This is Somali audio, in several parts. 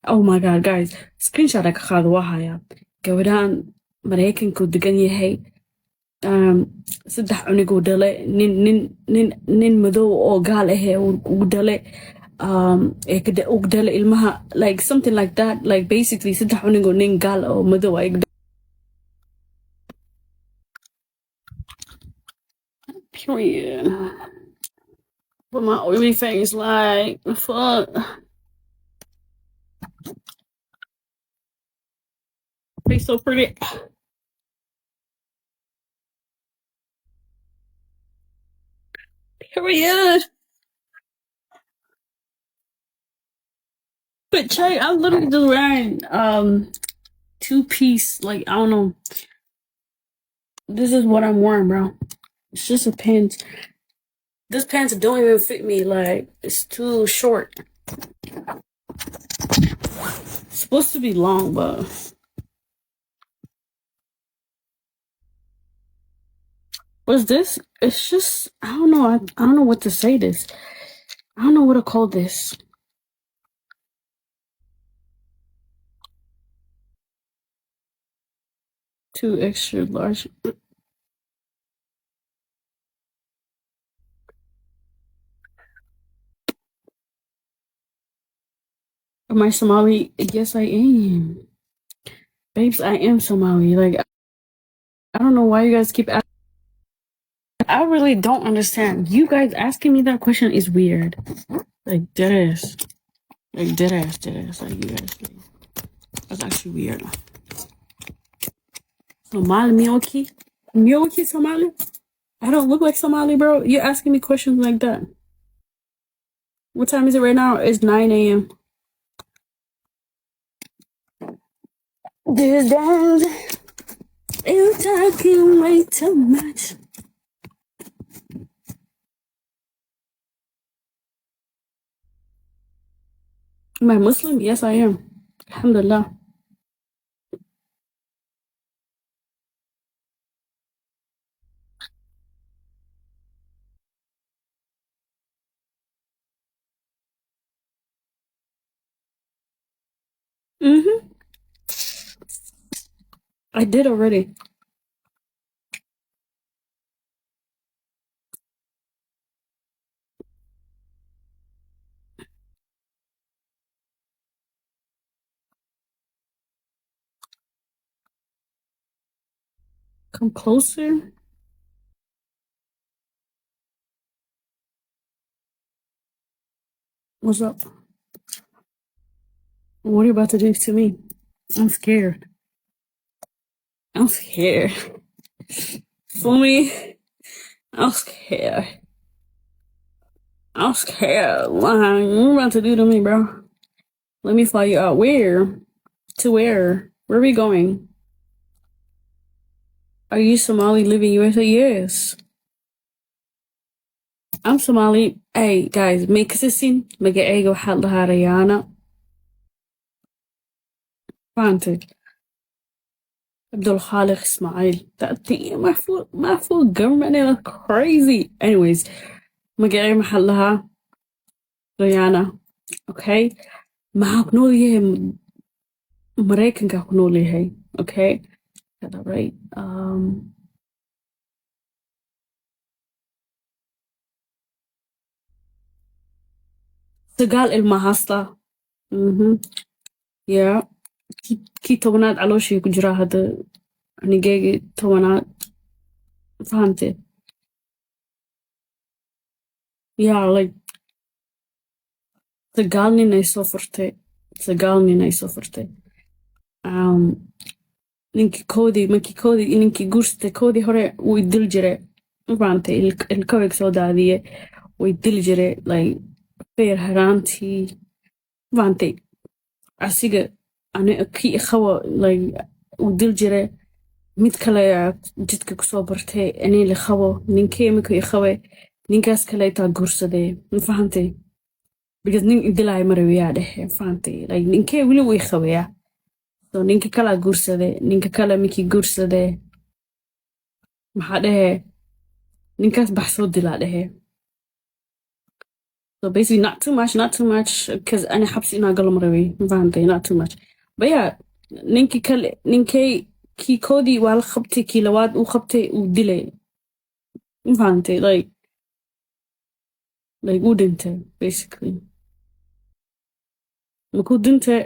Oh my god, guys. Screenshot ka qaado waa hayaa. Gabadhaan Mareykanku degan yahay. Saddex cunuguu dhalay. Nin madow oo gaal ah uu dhalay. Uu dhalay ilmaha like something like that. Like basically saddex cunuguu nin gaal oo madow ay period. But my oily face like fuck. Face so pretty. Period. But check, I'm literally just wearing two-piece, like I don't know. This is what I'm wearing, bro. It's just a pants. This pants don't even fit me. Like it's too short. It's supposed to be long, but what's this? It's just I don't know. I don't know what to say this. I don't know what to call this. Two extra large. Am I Somali? Yes, I am. Babes, I am Somali. Like, I don't know why you guys keep asking. I really don't understand. You guys asking me that question is weird. Like, deadass. Like, deadass. Like, you guys. Like, that's actually weird. Somali, Miyoki Somali? I don't look like Somali, bro. You're asking me questions like that. What time is it right now? It's 9 a.m. This dance, you're talking way too much. Am I Muslim? Yes, I am. Alhamdulillah. Mm-hmm. I did already. Come closer. What's up? What are you about to do to me? I'm scared. I'm scared. For me, I'm scared. I'm scared. What are you about to do to me, bro? Let me fly you out. Where? To where? Where are we going? Are you Somali living USA? Yes. I'm Somali. Hey, guys, make sisin. Magacayga waxaa la dhahaa Rihanna. Fahantay? Abdul Khaliq Ismail. That thing, my full government name is crazy. Anyways, magacayga maxaa la dhahaa Rihanna. Okay? Maxaa ku nool yahay Mareykanka ku nool yahay. Okay? Got that right. Sagaal ilma hasta. Yeah. Kii tobanaad calooshii ku jiraa hadda anigeygii tobanaad. Fahantay? Yeah, like sagaal nin ay soo furtay. Ninkii guurstay koodii hore wuu dil jiray. Fahantay? Ilkaweg soo daadiye way dil jiray like feer haraantii. Fahantay? Asiga kii qawo like uu dil jiray. Mid kale jidka kusoo bartay inay la qabo ninkii imika qawe ninkaas kale taa guursaday. Fahantay? Because nin idilay marawiyaa dhexe. Fahantay? Like ninkii wili way qabeeyaa. So ninka kala guursaday, ninka kale miki guursaday. Maxaa dhehe ninkaas baxsoo dilaa dhehe. So basically not too much because أنا حبسي إنها قلم روي فهمتي not too much but yeah ninkay kii koodii waa la qabtay kii labaad uu qabtay uu dilay fahantay like uu dhintay basically markuu dhintay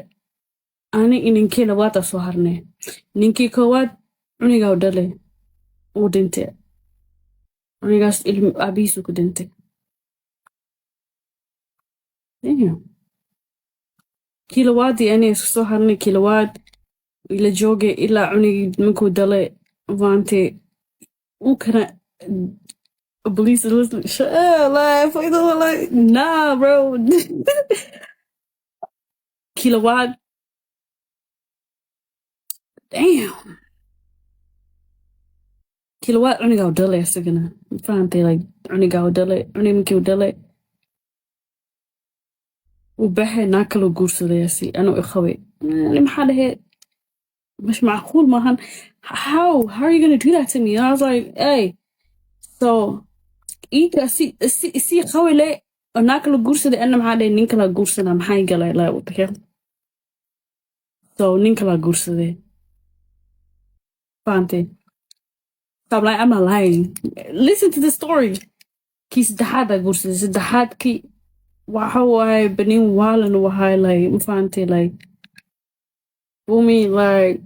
ani ninkii labaad aa soo harnay ninkii koowaad cunigaa u dhalay uu dhintay cunigaas aabihiisu ku dhintay kii labaadii ani isku soo harnay kii labaad ila joogay ilaa cunigii markuu dhalay fahantay uu kana police listen shut up like nah bro kilowatt damn kilowatt cunigaa u dhalay isagana fahantay like cunigaa u dhalay cunig markii u dhalay uu baxay naag kaloo guursaday asi anuu iqabay ani maxaa dhahee مش معقول maahan how are you gonna do that to me and I was like hey so iika si qawile oo naag kala guursaday ana maxaa dhahay nin kala guursanaa maxay galay like what the hell so nin kala guursaday fahantay so I'm like I'm not lying listen to the story kii saddexaad aa guursaday saddexaadkii waxa waaye banin waalan wahay like fahantay like umi like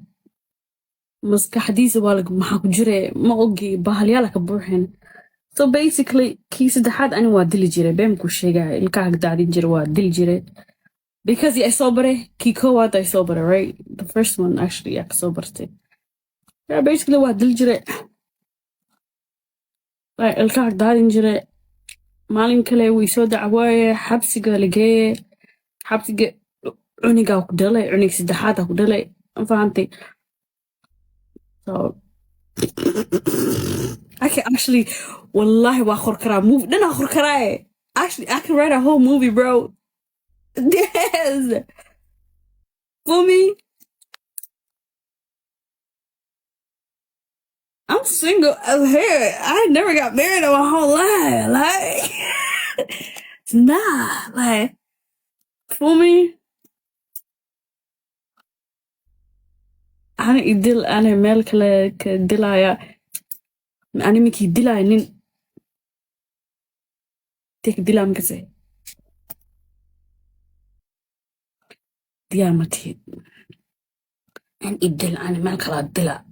maskaxdiisa waa maxaa ku jire ma ogi bahalyaal ka buuxin so basically kii saddexaad ani waa dili jiray beemku sheegay ilkaha daadin jiray waa dili jiray because I saw bare kii koowaad I saw bare right the first one actually I saw bare yeah basically waa dili jiray like ilkaha daadin jiray maalin kale way soo dacwaaye xabsiga la geeyay xabsiga cunigaa ku dhalay cunig saddexaad ku dhalay fahantay so I can actually wallahi waa qor karaa movie dhan qor karaa actually I can write a whole movie bro yes for me I'm single as hell I never got married in my whole life like nah like for me أنا إدل أنا مالك كدلايا أنا ميكي دلايا نين تك دلا مكسي ديامتي أنا إدل أنا مالك لا دلا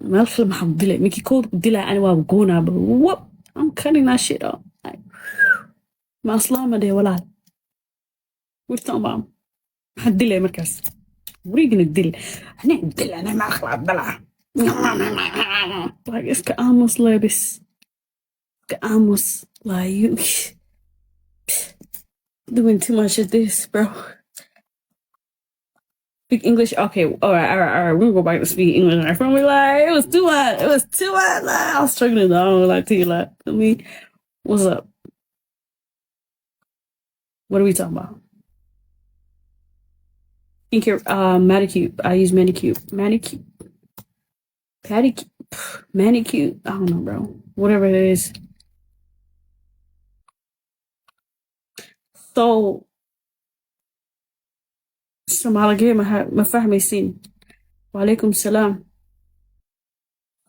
مالك ما حب دلا ميكي كود دلا أنا وابقونا وop I'm cutting that shit off like, ما أصلا ما ده ولا وش تمام حد دلا مركز وريقنا الدل أنا الدل أنا ما أخلع الدلع like اسك آموس لابس اسك آموس like you doing too much of this bro speak English okay alright we'll go back to speak English my friend we like it was too much like, I was struggling I don't like to you like I mean what's up what are we talking about skincare manicure I use manicure I don't know bro whatever it is so Somalia ما فاهميسين وعليكم السلام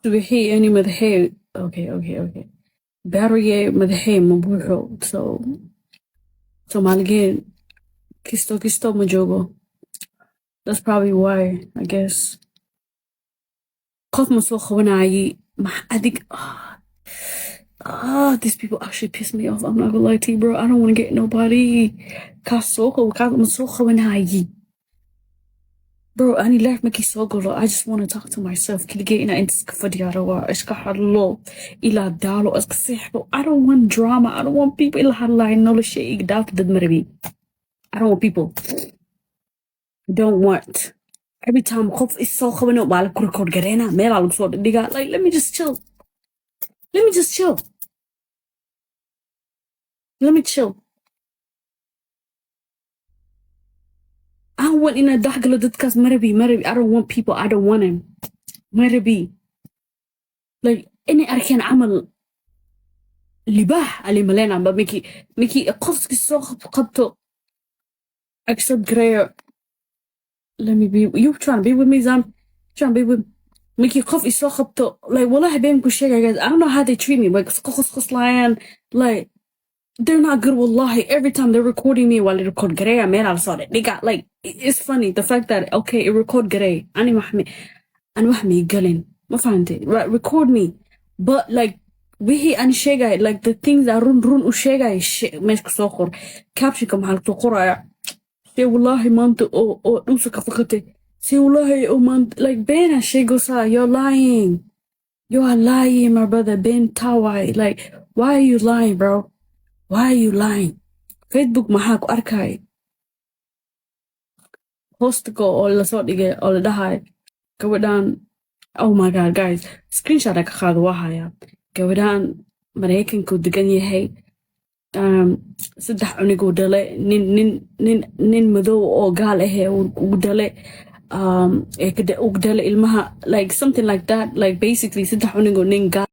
سبحي أني مذهي okay ballaariyey madaxey ma buuxo so Somalia kisto ma joogo that's probably why I guess qof ma soo qabanayay adig these people actually piss me off I'm not gonna lie to you bro I don't want to get nobody kasoo ma soo qabanayay bro ani life markii soo galo I just want to talk to myself kiligay ina inta ka fadhiyaaro waa iska hadlo ila daalo iska seexdo I don't want drama I don't want people ila hadlaay nolosha iga dhaaf dad marabi I don't want people don't want every time qof is soo qabano baa la ku record gareena meel lagu soo dhigaa like let me just chill I don't want in a dakhgalo dadkaas marabi I don't want people I don't want him marabi like inay arkeen camal libaax ali malena ba miki qofki soo qabto accept grayer. Let me be you trying to be with me Zam, trying to be with miki qof isoo qabto like wallahi been ku sheegay guys I don't know how they treat me like qos lion like they're not good wallahi every time they're recording me while they record grayer man I saw it they got like it's funny the fact that okay it record grayer ani wahmi galin ma fahantay right record me but like wixii aan sheegay like the things that run u sheegay meesha soo qor caption ka maxaa soo qoraya say wallahi maanta oo dhuusa ka fakatay say wallahi oh man like bena sheego sa you're lying you are lying my brother ben tawai like why are you lying bro why are you lying Facebook maxaa ku arkay postko oo la soo dhigay oo la dhahay gabadhan oh my god guys screenshot ka qaado waa haya gabadhan Mareykanku degan yahay saddex cunugoo dhale nin madow oo gaal ah uu dhale uu dhale ilmaha like something like that like basically saddex cunugoo nin gaal